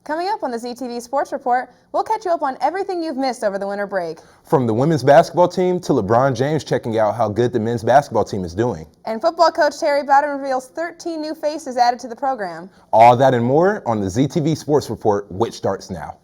Coming up on the ZTV Sports Report, we'll catch you up on everything you've missed over the winter break. From the women's basketball team to LeBron James checking out how good the men's basketball team is doing. And football coach Terry Bowden reveals 13 new faces added to the program. All that and more on the ZTV Sports Report, which starts now.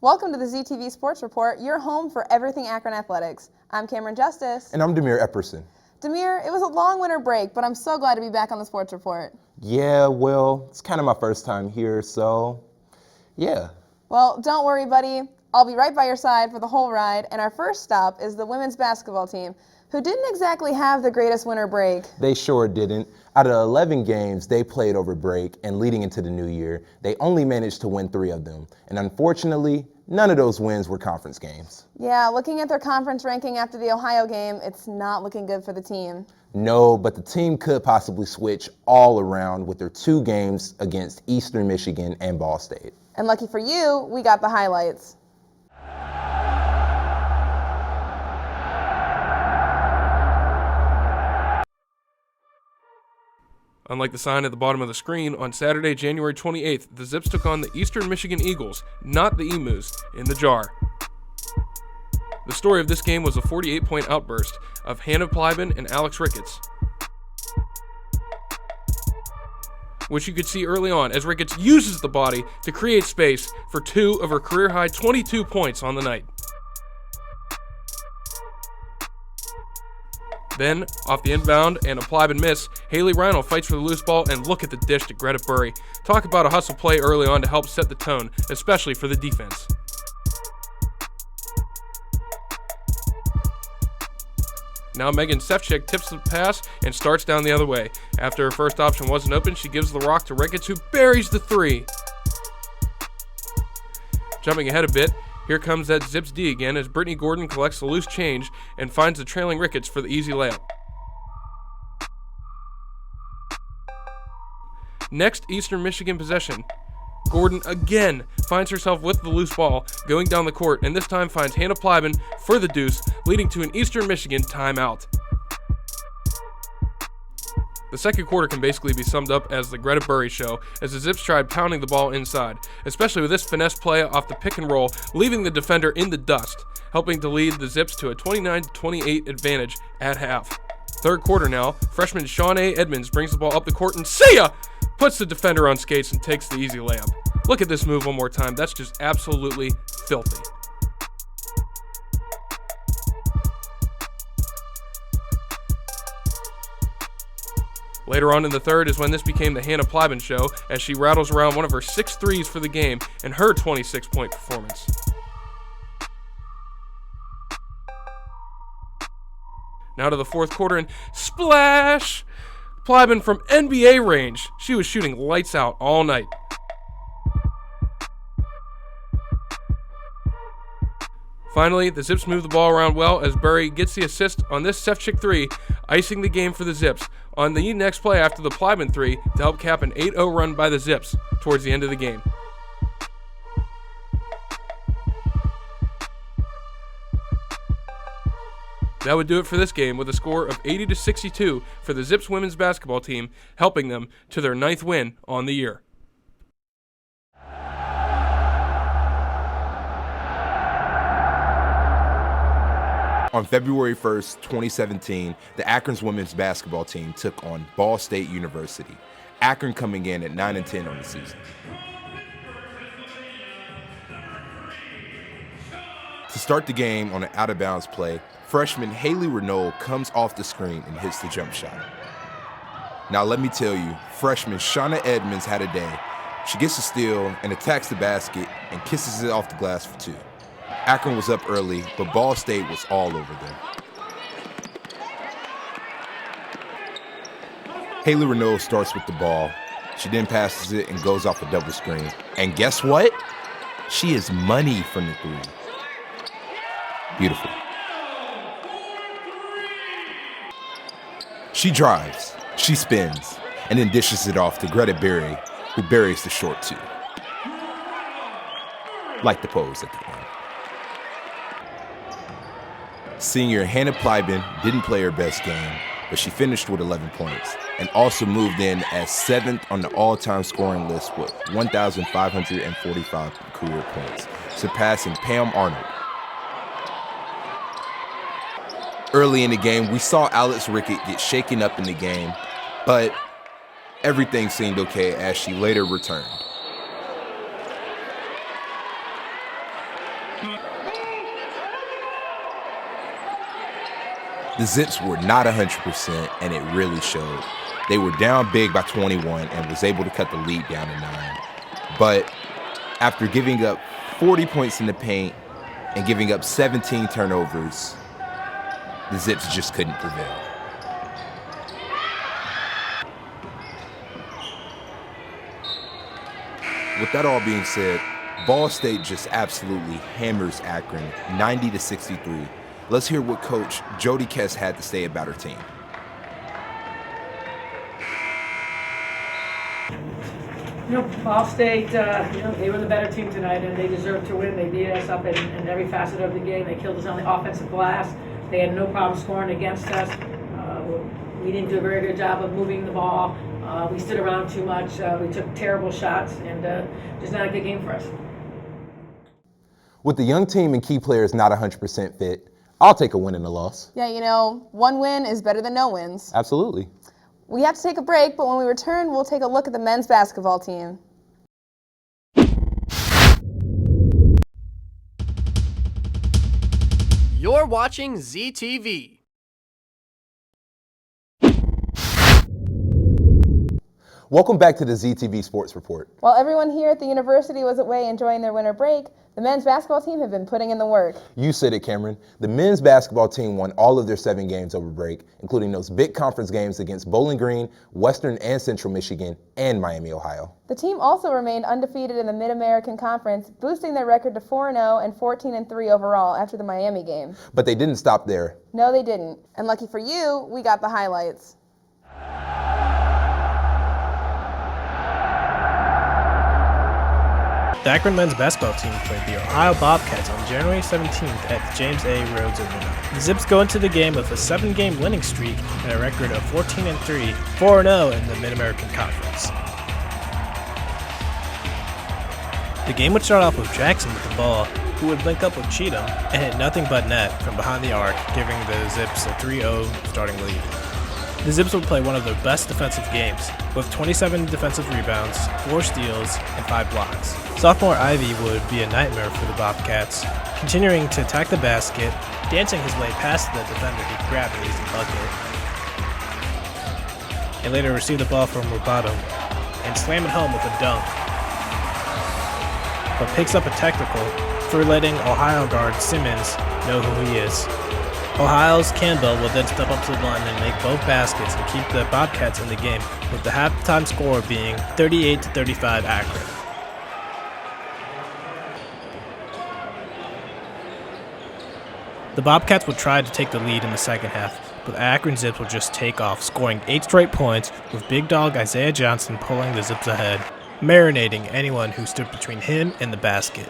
Welcome to the ZTV Sports Report, your home for everything Akron athletics. I'm Cameron Justice. And I'm Demir Epperson. Demir, it was a long winter break, but I'm so glad to be back on the Sports Report. Yeah, well, it's kind of my first time here, so yeah. Well, don't worry, buddy. I'll be right by your side for the whole ride, and our first stop is the women's basketball team, who didn't exactly have the greatest winter break. They sure didn't. Out of 11 games they played over break and leading into the new year, they only managed to win 3 of them. And unfortunately, none of those wins were conference games. Yeah, looking at their conference ranking after the Ohio game, it's not looking good for the team. No, but the team could possibly switch all around with their 2 games against Eastern Michigan and Ball State. And lucky for you, we got the highlights. Unlike the sign at the bottom of the screen, on Saturday, January 28th, the Zips took on the Eastern Michigan Eagles, not the Emus, in the jar. The story of this game was a 48-point outburst of Hannah Plyben and Alex Ricketts, which you could see early on as Ricketts uses the body to create space for 2 of her career-high 22 points on the night. Then, off the inbound and a Plyben miss, Haley Reinl fights for the loose ball, and look at the dish to Greta Burry. Talk about a hustle play early on to help set the tone, especially for the defense. Now Megan Sefcik tips the pass and starts down the other way. After her first option wasn't open, she gives the rock to Ricketts, who buries the 3. Jumping ahead a bit, here comes that Zips D again as Brittany Gordon collects the loose change and finds the trailing Ricketts for the easy layup. Next Eastern Michigan possession, Gordon again finds herself with the loose ball going down the court, and this time finds Hannah Plyben for the deuce, leading to an Eastern Michigan timeout. The second quarter can basically be summed up as the Greta Burry show, as the Zips tried pounding the ball inside, especially with this finesse play off the pick and roll, leaving the defender in the dust, helping to lead the Zips to a 29-28 advantage at half. Third quarter now, freshman Sean A. Edmonds brings the ball up the court and see ya! Puts the defender on skates and takes the easy layup. Look at this move one more time, that's just absolutely filthy. Later on in the third is when this became the Hannah Plyben show, as she rattles around one of her 6 threes for the game and her 26-point performance. Now to the fourth quarter, and splash! Plyben from NBA range. She was shooting lights out all night. Finally, the Zips move the ball around well as Burry gets the assist on this Sefcik 3, icing the game for the Zips on the next play after the Plyben 3 to help cap an 8-0 run by the Zips towards the end of the game. That would do it for this game, with a score of 80-62 for the Zips women's basketball team, helping them to their 9th win on the year. On February 1st, 2017, the Akron's women's basketball team took on Ball State University, Akron coming in at 9-10 on the season. To start the game on an out-of-bounds play, freshman Haley Renault comes off the screen and hits the jump shot. Now let me tell you, freshman Shauna Edmonds had a day. She gets a steal and attacks the basket and kisses it off the glass for 2. Akron was up early, but Ball State was all over them. Haley Renault starts with the ball. She then passes it and goes off a double screen. And guess what? She is money from the 3. Beautiful. She drives, she spins, and then dishes it off to Greta Burry, who buries the short 2. like the pose at the end. Senior Hannah Plyben didn't play her best game, but she finished with 11 points and also moved in as 7th on the all-time scoring list with 1,545 career points, surpassing Pam Arnold. Early in the game, we saw Alex Rickett get shaken up in the game, but everything seemed okay as she later returned. The Zips were not 100%, and it really showed. They were down big by 21 and was able to cut the lead down to 9. But after giving up 40 points in the paint and giving up 17 turnovers, the Zips just couldn't prevail. With that all being said, Ball State just absolutely hammers Akron 90-63. Let's hear what Coach Jodi Kest had to say about her team. Ball State, they were the better team tonight, and they deserved to win. They beat us up in every facet of the game. They killed us on the offensive glass. They had no problem scoring against us. We didn't do a very good job of moving the ball. We stood around too much. We took terrible shots, and just not a good game for us. With the young team and key players not 100% fit, I'll take a win and a loss. Yeah, one win is better than no wins. Absolutely. We have to take a break, but when we return, we'll take a look at the men's basketball team. You're watching ZTV. Welcome back to the ZTV Sports Report. While everyone here at the university was away enjoying their winter break, the men's basketball team have been putting in the work. You said it, Cameron. The men's basketball team won all of their 7 games over break, including those big conference games against Bowling Green, Western and Central Michigan, and Miami, Ohio. The team also remained undefeated in the Mid-American Conference, boosting their record to 4-0 and 14-3 overall after the Miami game. But they didn't stop there. No, they didn't. And lucky for you, we got the highlights. The Akron men's basketball team played the Ohio Bobcats on January 17th at the James A. Rhodes Arena. The Zips go into the game with a 7-game winning streak and a record of 14-3, 4-0 in the Mid-American Conference. The game would start off with Jackson with the ball, who would link up with Cheatham and hit nothing but net from behind the arc, giving the Zips a 3-0 starting lead. The Zips would play one of their best defensive games, with 27 defensive rebounds, 4 steals, and 5 blocks. Sophomore Ivy would be a nightmare for the Bobcats, continuing to attack the basket, dancing his way past the defender to grab an easy bucket, and later receive the ball from Roboto and slam it home with a dunk, but picks up a technical for letting Ohio guard Simmons know who he is. Ohio's Campbell will then step up to the line and make both baskets and keep the Bobcats in the game, with the halftime score being 38-35 Akron. The Bobcats would try to take the lead in the second half, but Akron Zips would just take off, scoring 8 straight points, with big dog Isaiah Johnson pulling the Zips ahead, marinating anyone who stood between him and the basket.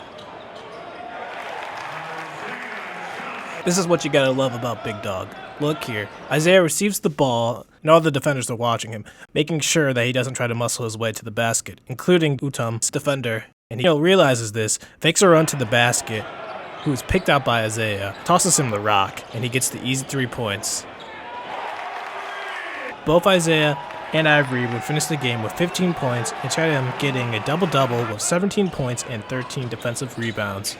This is what you gotta love about Big Dog. Look here. Isaiah receives the ball, and all the defenders are watching him, making sure that he doesn't try to muscle his way to the basket, including Utum's defender. And he realizes this, fakes a run to the basket, who is picked out by Isaiah, tosses him the rock, and he gets the easy 3 points. Both Isaiah and Ivory would finish the game with 15 points, and Chatham getting a double-double with 17 points and 13 defensive rebounds.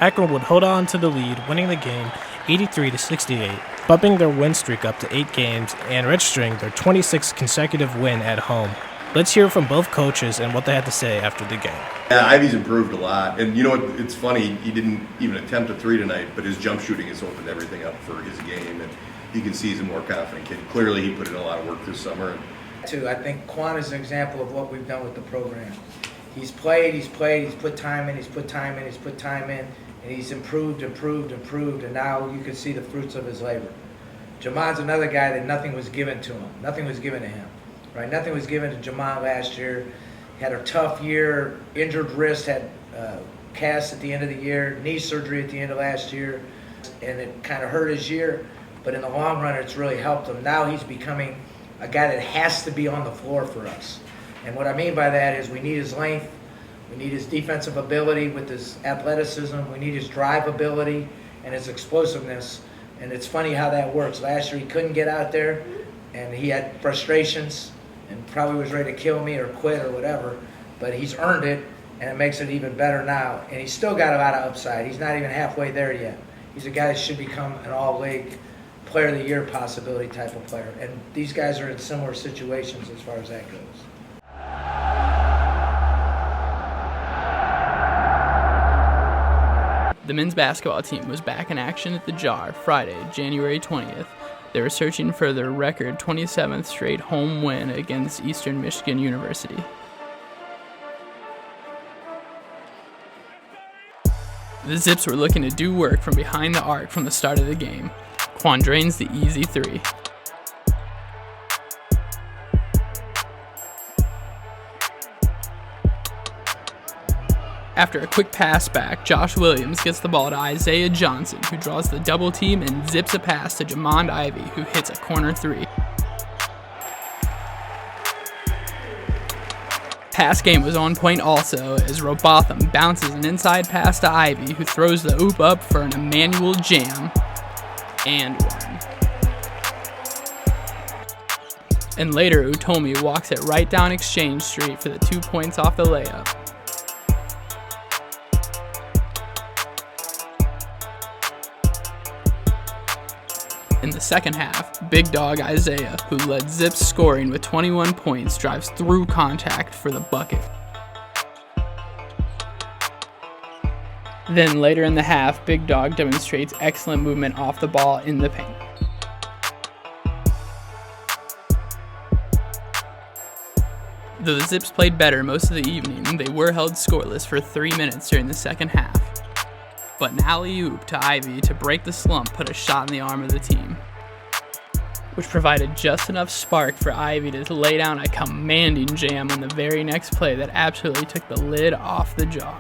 Akron would hold on to the lead, winning the game 83-68, bumping their win streak up to 8 games and registering their 26th consecutive win at home. Let's hear from both coaches and what they had to say after the game. Yeah, Ivy's improved a lot. And you know what, it's funny, he didn't even attempt a 3 tonight, but his jump shooting has opened everything up for his game, and you can see he's a more confident kid. Clearly he put in a lot of work this summer. I think Quan is an example of what we've done with the program. He's played, he's put time in, and he's improved, and now you can see the fruits of his labor. Jamon's another guy that nothing was given to him. Nothing was given to him, right? Nothing was given to Jamon last year. had a tough year, injured wrist, had cast at the end of the year, knee surgery at the end of last year, and it kind of hurt his year. But in the long run, it's really helped him. Now he's becoming a guy that has to be on the floor for us. And what I mean by that is we need his length, we need his defensive ability with his athleticism, we need his drive ability and his explosiveness. And it's funny how that works. Last year he couldn't get out there, and he had frustrations and probably was ready to kill me or quit or whatever, but he's earned it, and it makes it even better now. And he's still got a lot of upside. He's not even halfway there yet. He's a guy that should become an all-league player of the year possibility type of player. And these guys are in similar situations as far as that goes. The men's basketball team was back in action at the Jar Friday, January 20th. They were searching for their record 27th straight home win against Eastern Michigan University. The Zips were looking to do work from behind the arc from the start of the game. Quan drains the easy three. After a quick pass back, Josh Williams gets the ball to Isaiah Johnson, who draws the double team and zips a pass to Jamond Ivey, who hits a corner three. Pass game was on point also, as Robotham bounces an inside pass to Ivey, who throws the oop up for an Emmanuel jam, and one. And later, Utomi walks it right down Exchange Street for the 2 points off the layup. In the second half, big dog Isaiah, who led Zips scoring with 21 points, drives through contact for the bucket. Then later in the half, big dog demonstrates excellent movement off the ball in the paint. Though the Zips played better most of the evening, they were held scoreless for 3 minutes during the second half. But an alley-oop to Ivey to break the slump put a shot in the arm of the team, which provided just enough spark for Ivey to lay down a commanding jam on the very next play that absolutely took the lid off the Jar.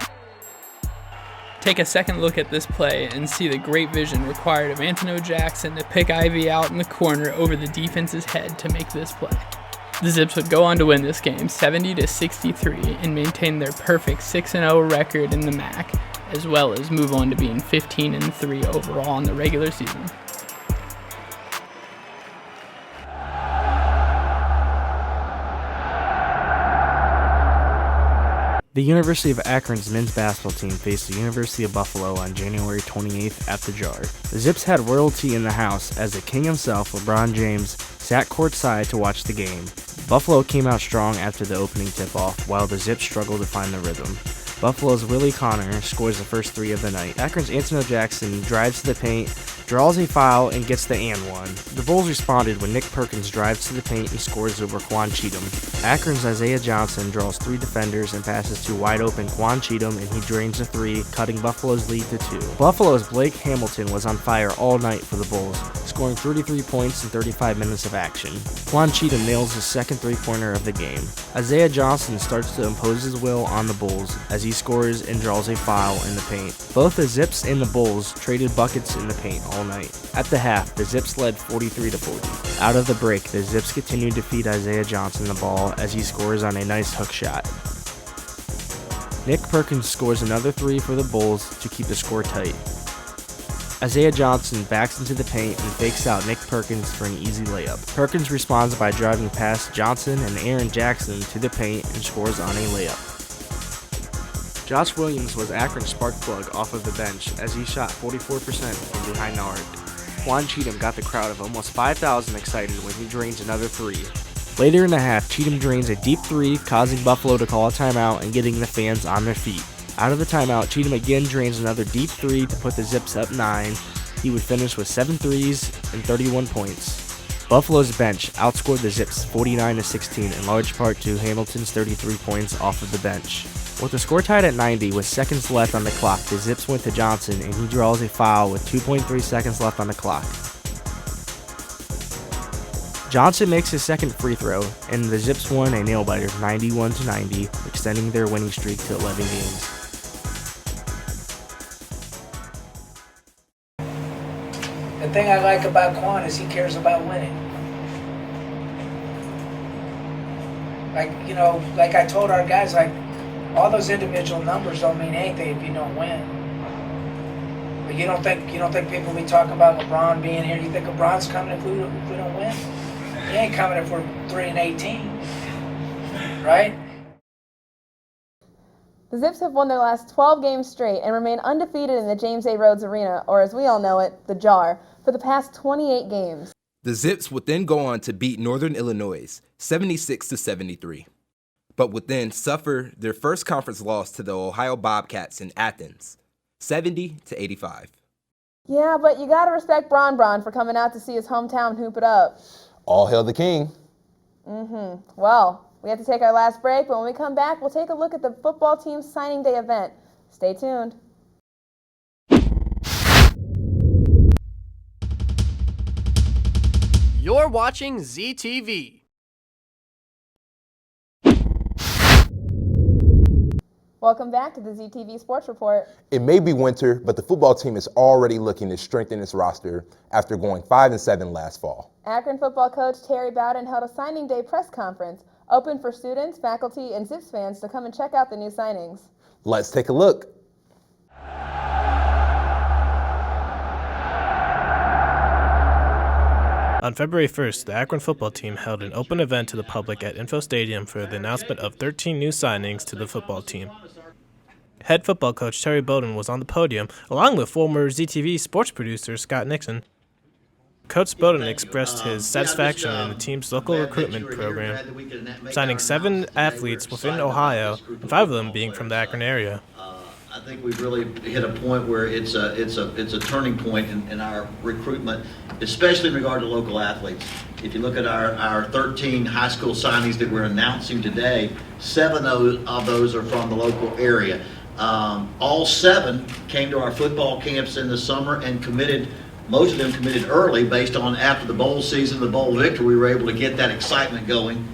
Take a second look at this play and see the great vision required of Antonio Jackson to pick Ivey out in the corner over the defense's head to make this play. The Zips would go on to win this game 70-63 and maintain their perfect 6-0 record in the MAC, as well as move on to being 15-3 overall in the regular season. The University of Akron's men's basketball team faced the University of Buffalo on January 28th at the Jar. The Zips had royalty in the house as the king himself, LeBron James, sat courtside to watch the game. Buffalo came out strong after the opening tip-off, while the Zips struggled to find the rhythm. Buffalo's Willie Connor scores the first three of the night. Akron's Antonio Jackson drives to the paint, draws a foul, and gets the and one. The Bulls responded when Nick Perkins drives to the paint and scores over Quan Cheatham. Akron's Isaiah Johnson draws three defenders and passes to wide-open Quan Cheatham, and he drains a three, cutting Buffalo's lead to 2. Buffalo's Blake Hamilton was on fire all night for the Bulls, scoring 33 points in 35 minutes of action. Quan Cheatham nails his second three-pointer of the game. Isaiah Johnson starts to impose his will on the Bulls as he scores and draws a foul in the paint. Both the Zips and the Bulls traded buckets in the paint all night. At the half, the Zips led 43-40. Out of the break, the Zips continued to feed Isaiah Johnson the ball as he scores on a nice hook shot. Nick Perkins scores another three for the Bulls to keep the score tight. Isaiah Johnson backs into the paint and fakes out Nick Perkins for an easy layup. Perkins responds by driving past Johnson and Aaron Jackson to the paint and scores on a layup. Josh Williams was Akron's spark plug off of the bench as he shot 44% from behind the arc. Quan Cheatham got the crowd of almost 5,000 excited when he drains another three. Later in the half, Cheatham drains a deep three, causing Buffalo to call a timeout and getting the fans on their feet. Out of the timeout, Cheatham again drains another deep three to put the Zips up 9. He would finish with 7 threes and 31 points. Buffalo's bench outscored the Zips 49-16 in large part to Hamilton's 33 points off of the bench. With the score tied at 90 with seconds left on the clock, the Zips went to Johnson and he draws a foul with 2.3 seconds left on the clock. Johnson makes his second free throw, and the Zips won a nail-biter 91-90, extending their winning streak to 11 games. The thing I like about Quan is he cares about winning. Like I told our guys, all those individual numbers don't mean anything if you don't win. But you don't think people be talking about LeBron being here? You think LeBron's coming if we don't win? He ain't coming if we're 3-18, right? The Zips have won their last 12 games straight and remain undefeated in the James A. Rhodes Arena, or as we all know it, the Jar, for the past 28 games. The Zips would then go on to beat Northern Illinois 76-73, but would then suffer their first conference loss to the Ohio Bobcats in Athens, 70-85. Yeah, but you gotta respect Bron for coming out to see his hometown hoop it up. All hail the king. Well, we have to take our last break, but when we come back, we'll take a look at the football team's signing day event. Stay tuned. You're watching ZTV. Welcome back to the ZTV Sports Report. It may be winter, but the football team is already looking to strengthen its roster after going 5-7 last fall. Akron football coach Terry Bowden held a signing day press conference, open for students, faculty, and Zips fans to come and check out the new signings. Let's take a look. On February 1st, the Akron football team held an open event to the public at Info Stadium for the announcement of 13 new signings to the football team. Head football coach Terry Bowden was on the podium, along with former ZTV sports producer Scott Nixon. Coach Bowden expressed his satisfaction in the team's local recruitment program, signing 7 athletes within Ohio, and 5 of them being from the Akron area. I think we've really hit a point where it's a turning point in our recruitment, especially in regard to local athletes. If you look at our 13 high school signings that we're announcing today, 7 of those are from the local area. All 7 came to our football camps in the summer and committed. Most of them committed early based on after the bowl season, the bowl victory, we were able to get that excitement going.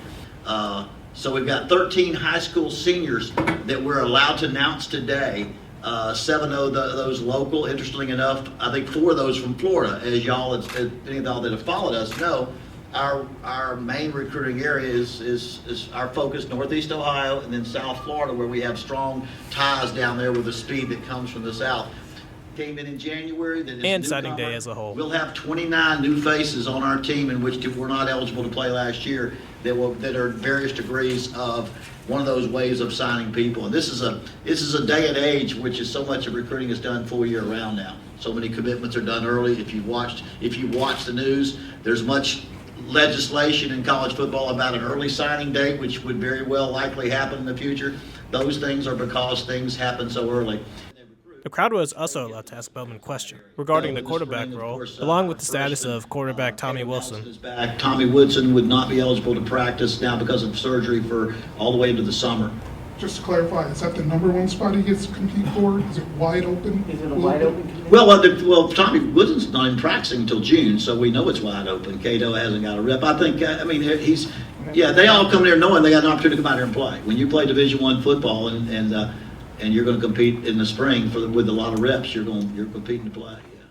So we've got 13 high school seniors that we're allowed to announce today. 7 of those local. Interestingly enough, I think 4 of those from Florida. As any of y'all that have followed us know, our main recruiting area is our focus Northeast Ohio and then South Florida, where we have strong ties down there with the speed that comes from the South. Came in January. And signing day as a whole. We'll have 29 new faces on our team in which were not eligible to play last year that are various degrees of one of those ways of signing people. And this is a day and age which is so much of recruiting is done full year round now. So many commitments are done early. If you watch the news, there's much legislation in college football about an early signing date, which would very well likely happen in the future. Those things are because things happen so early. The crowd was also allowed to ask Bowman questions regarding the quarterback role, along with the status of quarterback Tommy Wilson. Tommy Woodson would not be eligible to practice now because of surgery for all the way into the summer. Just to clarify, is that the number 1 spot he gets to compete for? Is it wide open? Is it a wide open? Well, Tommy Woodson's not even practicing until June, so we know it's wide open. Cato hasn't got a rep. I think, they all come there knowing they got an opportunity to come out here and play. When you play Division I football and you're going to compete in the spring with a lot of reps, you're competing to play. Yeah.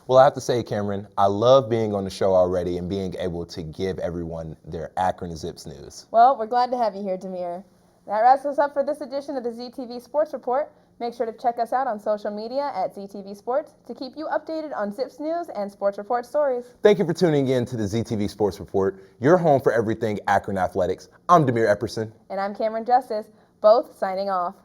Well, I have to say, Cameron, I love being on the show already and being able to give everyone their Akron Zips news. Well, we're glad to have you here, Demir. That wraps us up for this edition of the ZTV Sports Report. Make sure to check us out on social media at ZTV Sports to keep you updated on Zips news and Sports Report stories. Thank you for tuning in to the ZTV Sports Report, your home for everything Akron athletics. I'm Demir Epperson. And I'm Cameron Justice, both signing off.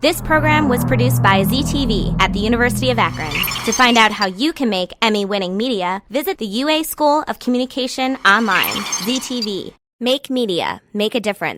This program was produced by ZTV at the University of Akron. To find out how you can make Emmy-winning media, visit the UA School of Communication online. ZTV. Make media. Make a difference.